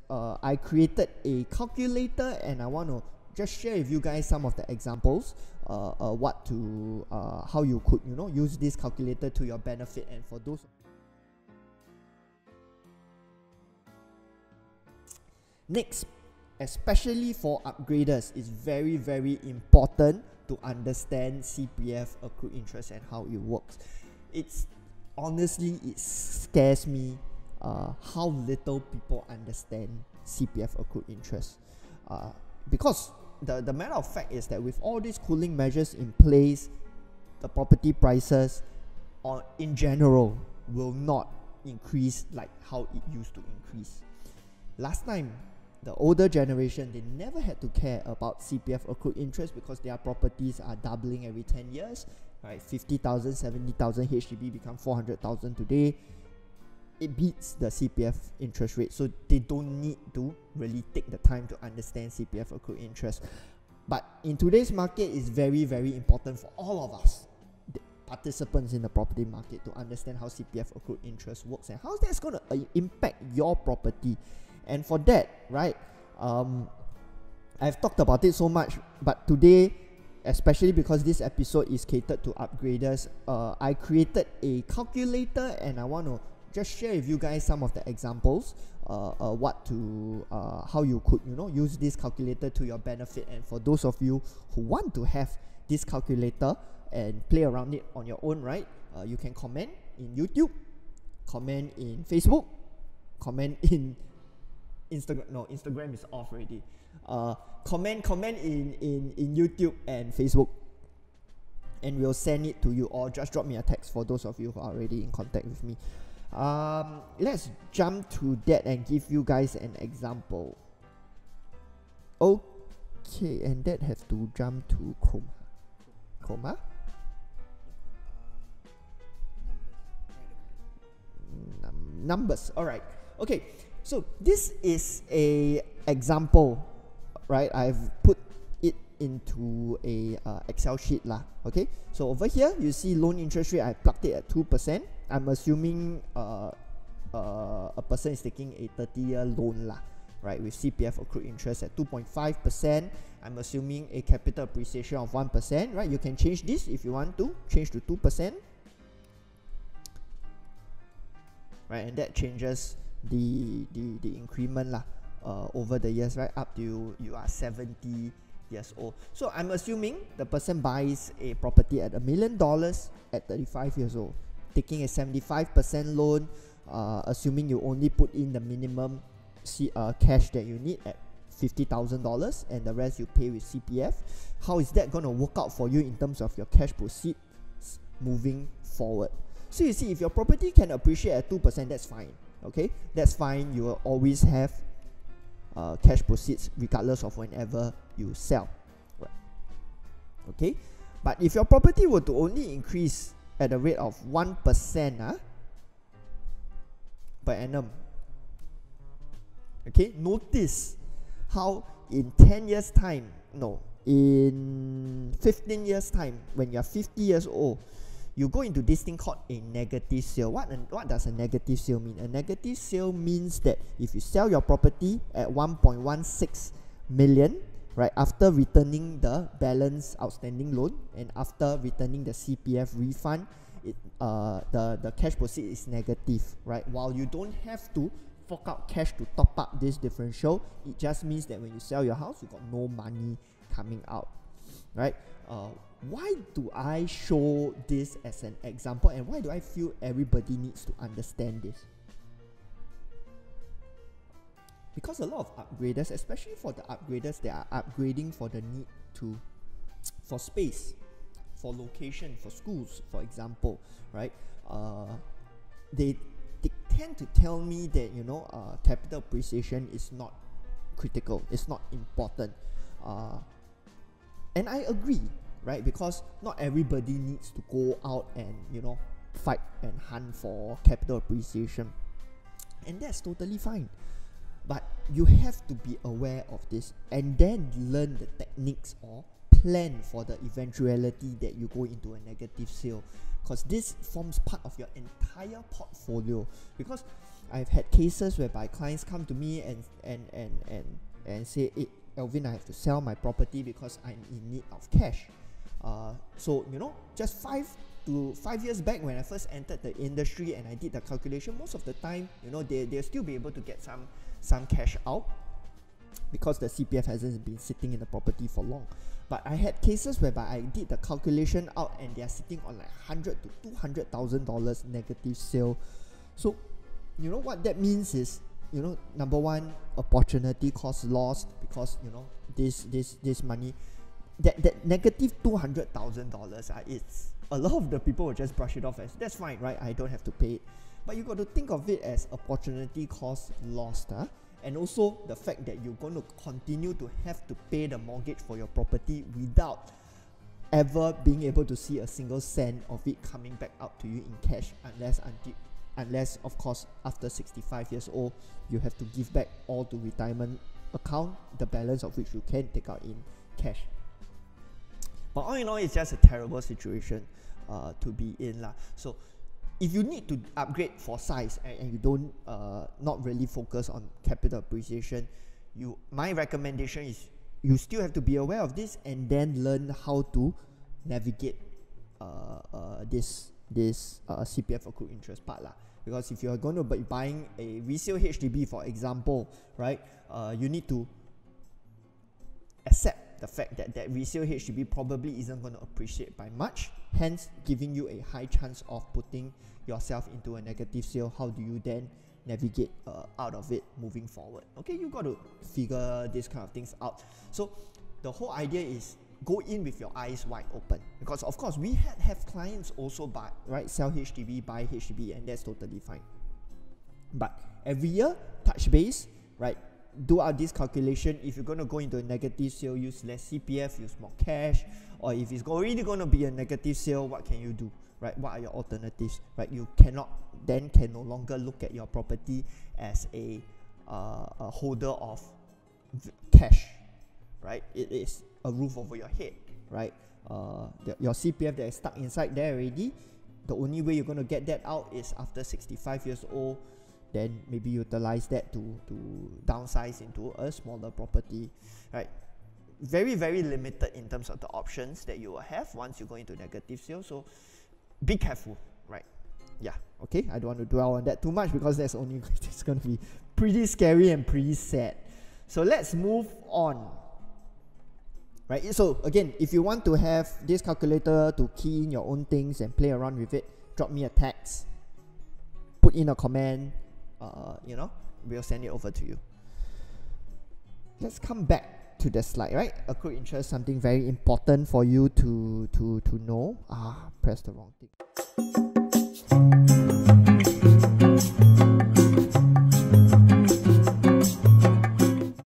I created a calculator and I want to just share with you guys some of the examples how you could use this calculator to your benefit. And for those next, especially for upgraders, it's very important to understand CPF accrued interest and how it works. Honestly, it scares me how little people understand CPF accrued interest, because the matter of fact is that with all these cooling measures in place, the property prices in general will not increase like how it used to increase. Last time, the older generation, they never had to care about CPF accrued interest because their properties are doubling every 10 years, right? 50,000, 70,000 HDB become 400,000 today. It beats the CPF interest rate, so they don't need to really take the time to understand CPF accrued interest. But in today's market, it's very important for all of us, the participants in the property market, to understand how CPF accrued interest works and how that's going to impact your property. And for that, right, I've talked about it so much, but today, especially because this episode is catered to upgraders, I created a calculator and I want to just share with you guys some of the examples how you could use this calculator to your benefit. And for those of you who want to have this calculator and play around it on your own, right, you can comment in YouTube, comment in Facebook, comment in Instagram. No, Instagram is off already. Comment in YouTube and Facebook, and we'll send it to you, or just drop me a text for those of you who are already in contact with me. Let's jump to that and give you guys an example. Okay, and that has to jump to Chroma. Numbers. All right. Okay. So this is a example, right? I've put it into a Excel sheet lah. Okay. So over here you see loan interest rate. I plugged it at 2%. I'm assuming a person is taking a 30-year loan lah, right, with CPF accrued interest at 2.5%. I'm assuming a capital appreciation of 1%, right? You can change this if you want to change to 2%, right? And that changes the increment lah over the years, right, up to you are 70 years old. So I'm assuming the person buys a property at $1 million at 35 years old, taking a 75% loan, assuming you only put in the minimum cash that you need at $50,000 and the rest you pay with CPF. How is that going to work out for you in terms of your cash proceeds moving forward? So you see, if your property can appreciate at 2%, that's fine. Okay, that's fine. You will always have cash proceeds regardless of whenever you sell, right? Okay, but if your property were to only increase at a rate of 1% per annum, okay, notice how in 10 years time, no, in 15 years time, when you're 50 years old, you go into this thing called a negative sale. What does a negative sale mean? A negative sale means that if you sell your property at 1.16 million, right, after returning the balance outstanding loan and after returning the CPF refund, the cash proceed is negative, right? While you don't have to fork out cash to top up this differential, it just means that when you sell your house, you got no money coming out, right? Why do I show this as an example, and why do I feel everybody needs to understand this? Because a lot of upgraders, especially for the upgraders, they are upgrading for the need for space, for location, for schools, for example, right? They tend to tell me that capital appreciation is not critical, it's not important, and I agree, right? Because not everybody needs to go out and fight and hunt for capital appreciation, and that's totally fine. But you have to be aware of this and then learn the techniques or plan for the eventuality that you go into a negative sale, because this forms part of your entire portfolio. Because I've had cases whereby clients come to me and say, hey, Alvin, I have to sell my property because I'm in need of cash. So, you know, just 5 years back when I first entered the industry and I did the calculation, most of the time, you know, they'll still be able to get some cash out because the CPF hasn't been sitting in the property for long. But I had cases whereby I did the calculation out and they are sitting on like $100,000 to $200,000 negative sale. So, you know what that means is, you know, number one, opportunity cost lost, because, you know, this money, that negative $200,000, it's a lot of the people will just brush it off as, that's fine, right? I don't have to pay it. But you got to think of it as opportunity cost lost, and also the fact that you're going to continue to have to pay the mortgage for your property without ever being able to see a single cent of it coming back out to you in cash, unless of course after 65 years old you have to give back all to retirement account, the balance of which you can take out in cash. But all in all, it's just a terrible situation to be in lah. So if you need to upgrade for size and you don't not really focus on capital appreciation, my recommendation is you still have to be aware of this and then learn how to navigate this CPF accrued interest part lah. Because if you are going to be buying a resale HDB, for example, right, you need to accept the fact that that resale HDB probably isn't going to appreciate by much, hence giving you a high chance of putting yourself into a negative sale. How do you then navigate out of it moving forward? Okay, you got to figure these kind of things out. So the whole idea is go in with your eyes wide open, because of course we have clients also buy, right, sell HDB, buy HDB, and that's totally fine. But every year, touch base, right, do out this calculation. If you're going to go into a negative sale, use less CPF, use more cash. Or if it's already going to be a negative sale, what can you do, right? What are your alternatives, right? You can no longer look at your property as a holder of cash, right? It is a roof over your head, right? Your CPF that is stuck inside there already, the only way you're going to get that out is after 65 years old. Then maybe utilize that to downsize into a smaller property, right? Very, very limited in terms of the options that you will have once you go into negative sale. So be careful, right? Yeah, okay. I don't want to dwell on that too much because it's going to be pretty scary and pretty sad. So let's move on. Right, so again, if you want to have this calculator to key in your own things and play around with it, drop me a text, put in a comment, you know, we'll send it over to you. Let's come back to the slide, right? Accrued interest, something very important for you to know. Press the wrong thing.